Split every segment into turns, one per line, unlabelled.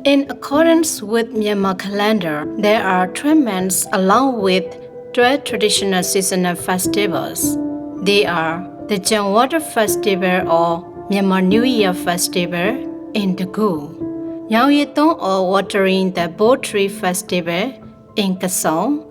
In accordance with Myanmar calendar, there are 12 months along with 12 traditional seasonal festivals. They are the Janwater Festival or Myanmar New Year Festival in Tagu, Yaoyetong or Watering the Bo Tree Festival in Kasong,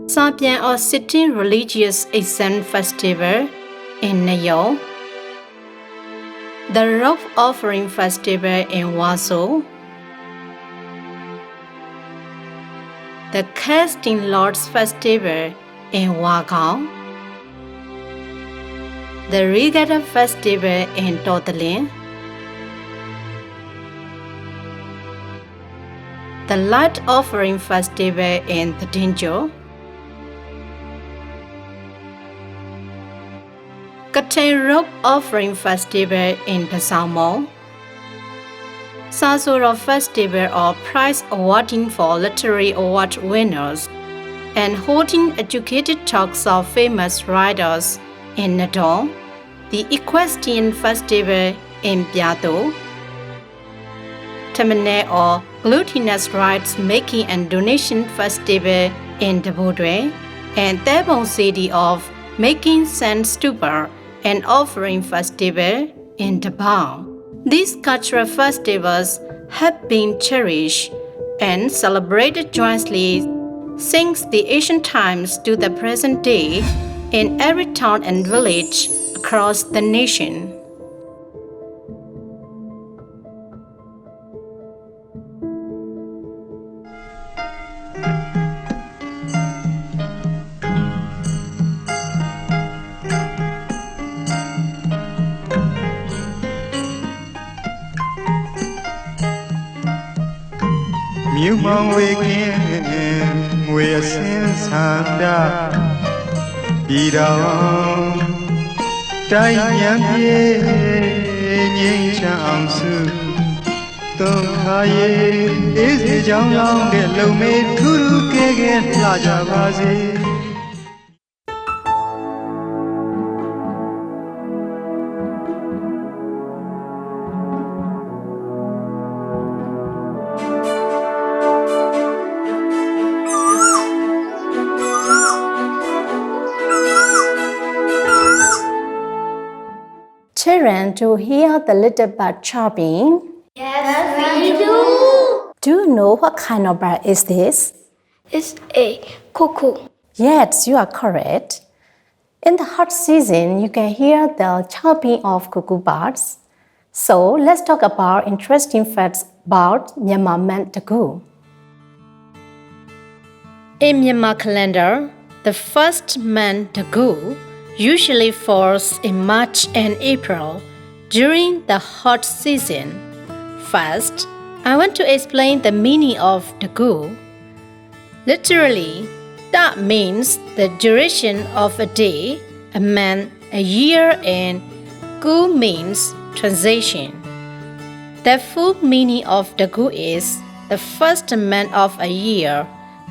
Sapian or Sitting Religious Exam Festival in Nayo, the Rope Offering Festival in Wazo, the Casting Lords Festival in Wagao, the Regatta Festival in Totalin, the Light Offering Festival in Patinjo, Katay Rope Offering Festival in Pasamo, Sasura Festival or prize awarding for literary award winners, and holding educated talks of famous writers in Nadong, the Equestrian Festival in Piado, Tamane or Glutinous Rights Making and Donation Festival in Tabodwe, and Tabong City of Making Sand Stupa and Offering Festival in Tabang. These cultural festivals have been cherished and celebrated jointly since the ancient times to the present day in every town and village across the nation.
Mumang waking, we are since handa. Bidang, Dayan ye, Chang Su. Tung Haye is the young long get low made Kuru Kagan Laja Bazi.
Children, to hear the little bird chirping.
Yes, we do.
Do you know what kind of bird is this?
It's a cuckoo.
Yes, you are correct. In the hot season, you can hear the chirping of cuckoo birds. So let's talk about interesting facts about Myanmar man Tagu. In Myanmar calendar, the first man Tagu usually falls in March and April during the hot season. First, I want to explain the meaning of Tagu. Literally, that means the duration of a day, a month, a year, and Gu means transition. The full meaning of Tagu is the first month of a year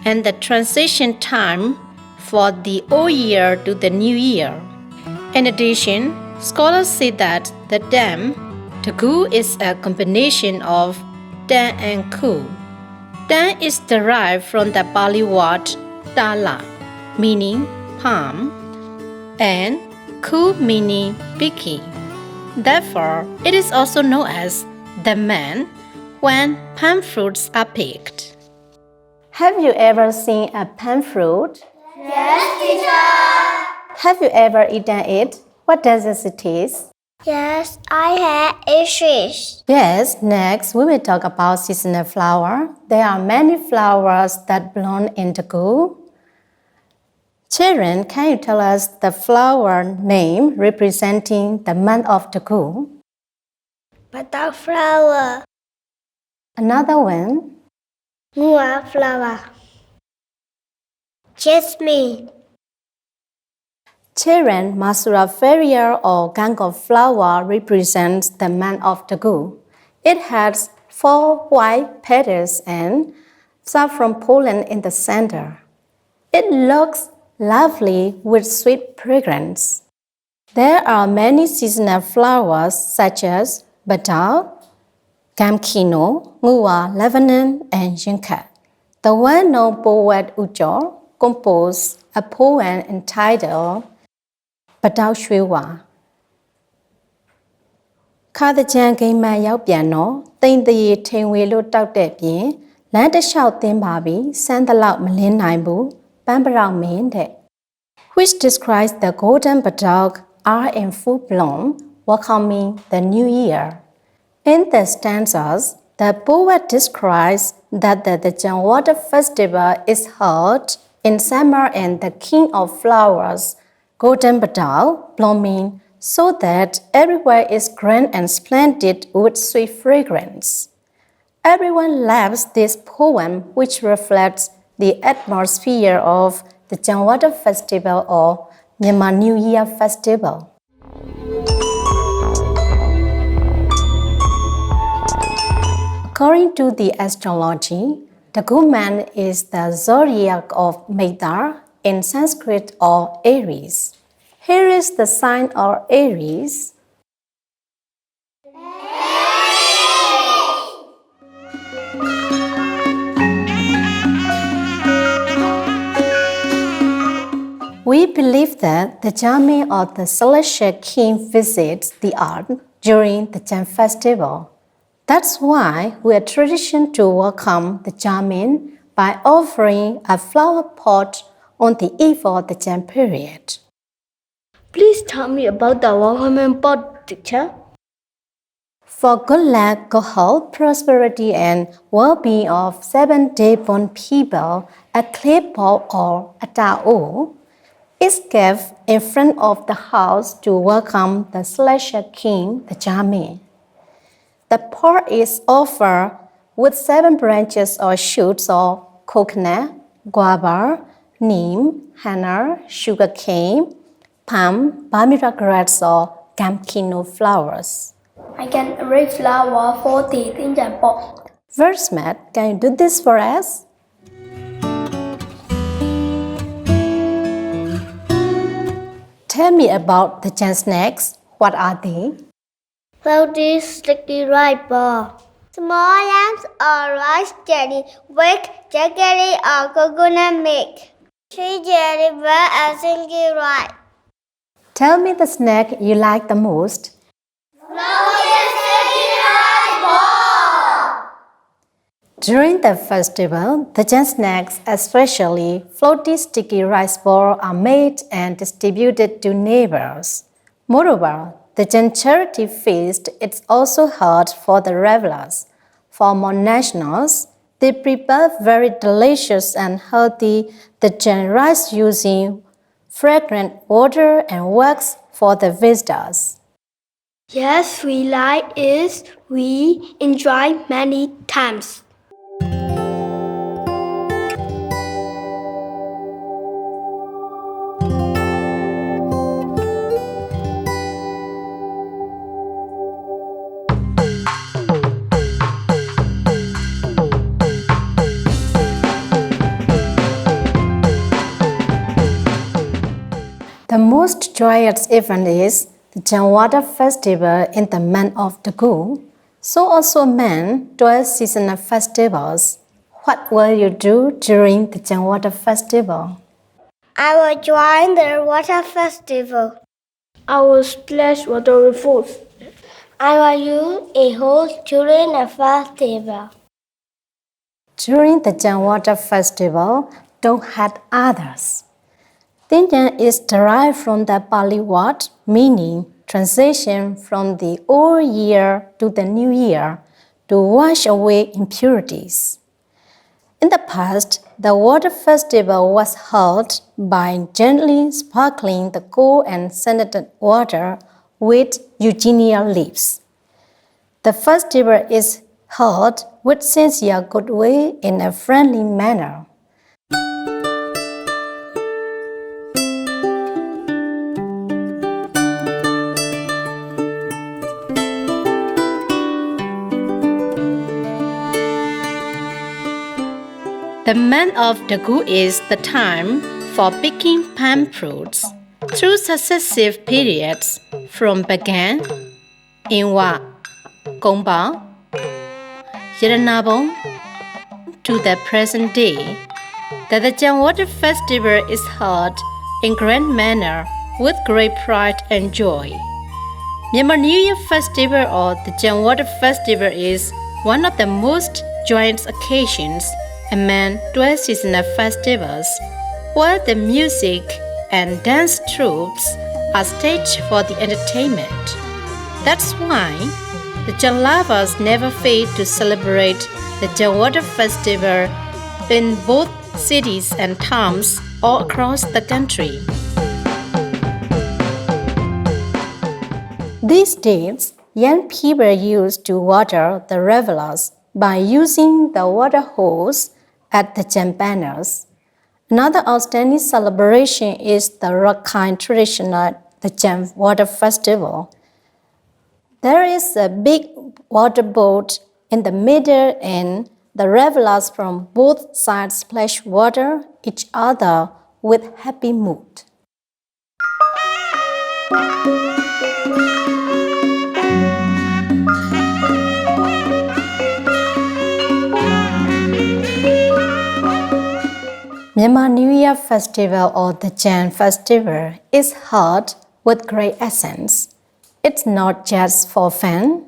and the transition time for the old year to the new year. In addition, scholars say that the term Tagu is a combination of Dan and Ku. Dan is derived from the Pali word Tala, meaning palm, and Ku meaning picky. Therefore, it is also known as the man when palm fruits are picked. Have you ever seen a palm fruit?
Yes, teacher.
Have you ever eaten it? What does it taste?
Yes, I had a fish.
Yes, next we will talk about seasonal flower. There are many flowers that bloom in Tagu. Children, can you tell us the flower name representing the month of Tagu?
Butterflower.
Another one?
Mua flower. Jasmine.
Children, Masura Ferrier or gang of flower represents the month of Tagu. It has 4 white petals and saffron pollen in the center. It looks lovely with sweet fragrance. There are many seasonal flowers such as badal, Gamkino, Ngua, Lebanon, and Yinkat. The well-known poet Ujor composed a poem entitled Badao Shwewa. ခါတကြံဂိမ်းမှရောက်ပြန်တော့တိမ်တရေထိန်ဝေလို့တောက်တဲ့ပြင်လမ်းတစ်လျှောက်သင်းပါပြီးစမ်းတလောက်မလင်းနိုင်ဘူးပန်းပရောက်မင်းတဲ့ which describes the golden badao are in full bloom welcoming the new year. In the stanzas, the poet describes that the Tajan Water Festival is held in summer and the king of flowers, golden badao, blooming so that everywhere is grand and splendid with sweet fragrance. Everyone loves this poem, which reflects the atmosphere of the Tajan Water Festival or Myanmar New Year Festival. According to the astrology, Tagu man is the zodiac of Maidar in Sanskrit or Aries. Here is the sign of Aries. We believe that the Jamin or the celestial king visits the earth during the Jan festival. That's why we are tradition to welcome the Jamin by offering a flower pot on the eve of the Jan period.
Please tell me about the welcoming pot, teacher.
For good luck, good health, prosperity, and well-being of 7-day born people, a clay pot or a Tagu is kept in front of the house to welcome the celestial king, the Jamin. The pot is offered with 7 branches or shoots of coconut, guava, neem, henna, sugarcane, palm, Bermuda grass, or gamkino flowers.
I can arrange flower for teeth in the pot.
Versmat, can you do this for us? Tell me about the Jan snacks. What are they?
Floaty sticky rice ball. Small lamps or rice jelly with jaggery or coconut milk. 3 jelly bread and single rice.
Tell me the snack you like the most.
Floaty sticky rice ball.
During the festival, the Jan snacks, especially floaty sticky rice balls, are made and distributed to neighbors. Moreover, the Jan charity feast is also held for the revelers. For more nationals, they prepare very delicious and healthy the Jan rice using fragrant water and wax for the visitors.
Yes, we like it. We enjoy many times.
The most joyous event is the Jan Water Festival in the month of Tagu. So also men 12 seasonal festivals. What will you do during the Jan Water Festival?
I will join the water festival. I will splash water with force. I will use a hose during the festival.
During the Jan Water Festival, don't hurt others. Tinjan is derived from the Pali word meaning transition from the old year to the new year to wash away impurities. In the past, the water festival was held by gently sparkling the cool and scented water with eugenia leaves. The festival is held with sincere goodwill in a friendly manner. The month of Tagu is the time for picking palm fruits through successive periods from Bagan, Inwa, Gomba, Yeranabong to the present day, that the Janwater Festival is held in grand manner with great pride and joy. Myanmar New Year Festival or the Janwater Festival is one of the most joyous occasions among 12 seasonal festivals, where the music and dance troops are staged for the entertainment. That's why the Jan lovers never fail to celebrate the Janwater Festival in both cities and towns all across the country. These days, young people used to water the revelers by using the water hose at the Jan banners. Another outstanding celebration is the Rakhine traditional the Jan Water Festival. There is a big water boat in the middle and the revelers from both sides splash water each other with happy mood. Myanmar New Year Festival or the Jan Festival is held with great essence. It's not just for fun.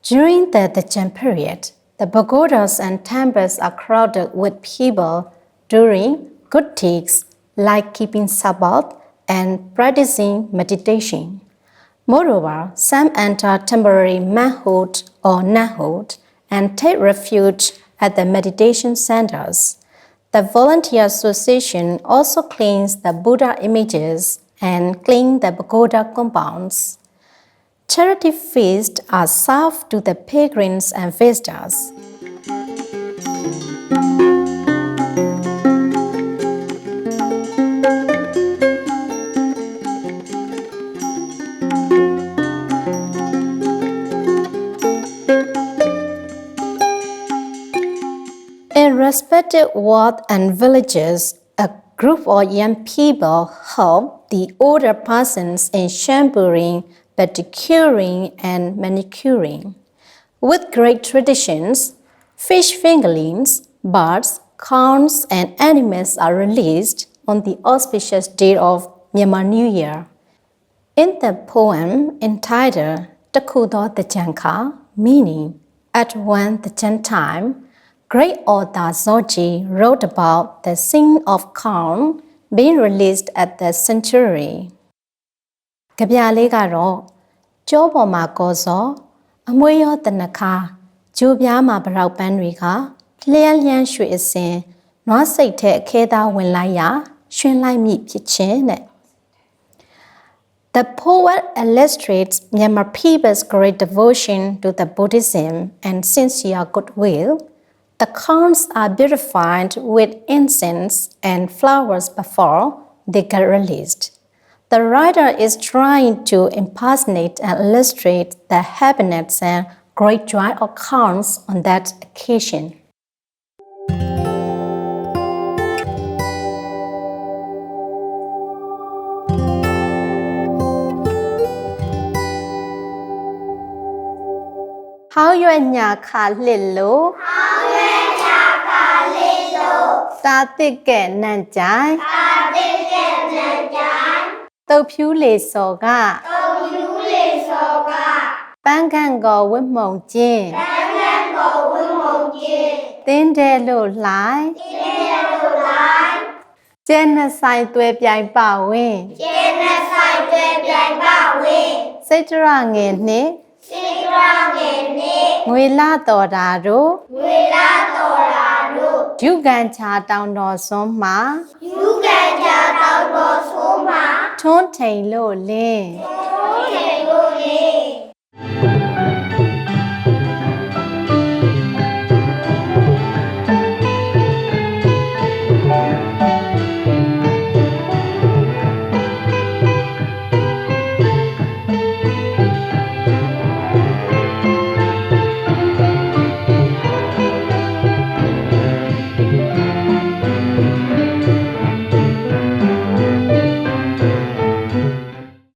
During the Jan period, the pagodas and temples are crowded with people doing good deeds like keeping Sabbath and practicing meditation. Moreover, some enter temporary manhood or nunhood and take refuge at the meditation centers. The Volunteer Association also cleans the Buddha images and cleans the pagoda compounds. Charity feasts are served to the pilgrims and visitors. In respective wards and villages, a group of young people help the older persons in shampooing, pedicuring, and manicuring. With great traditions, fish fingerlings, birds, corns, and animals are released on the auspicious day of Myanmar New Year. In the poem entitled Tagu the Janka, meaning at one the Jan time, great author Zoji wrote about the scene of corn being released at the sanctuary. ကြပြလေးကတော့ကြောပေါ်မှာကောစောအမွေးရောတနခါဂျိုပြားမှာဗရောက်ပန်းတွေကလျှက်လျှန်းရွှေအစင်နွားစိတ်ထဲအခဲသားဝင်လိုက်ရာရွှင်လိုက်မိဖြစ်ခြင်းတဲ့ The poet illustrates Myanmar people's great devotion to the Buddhism and sincere goodwill. The corns are beautified with incense and flowers before they get released. The writer is trying to impersonate and illustrate the happiness and great joy of corns on that occasion. How you nya kha lillo Ta tikke nan jai Tau phiu le so ga Ban kan go win mong jin Tin de lo lai Jen na sai tue piai pa win Sai tra nge ni Ngui la to da ro Yu gan cha taung do son ma Thon thai lo le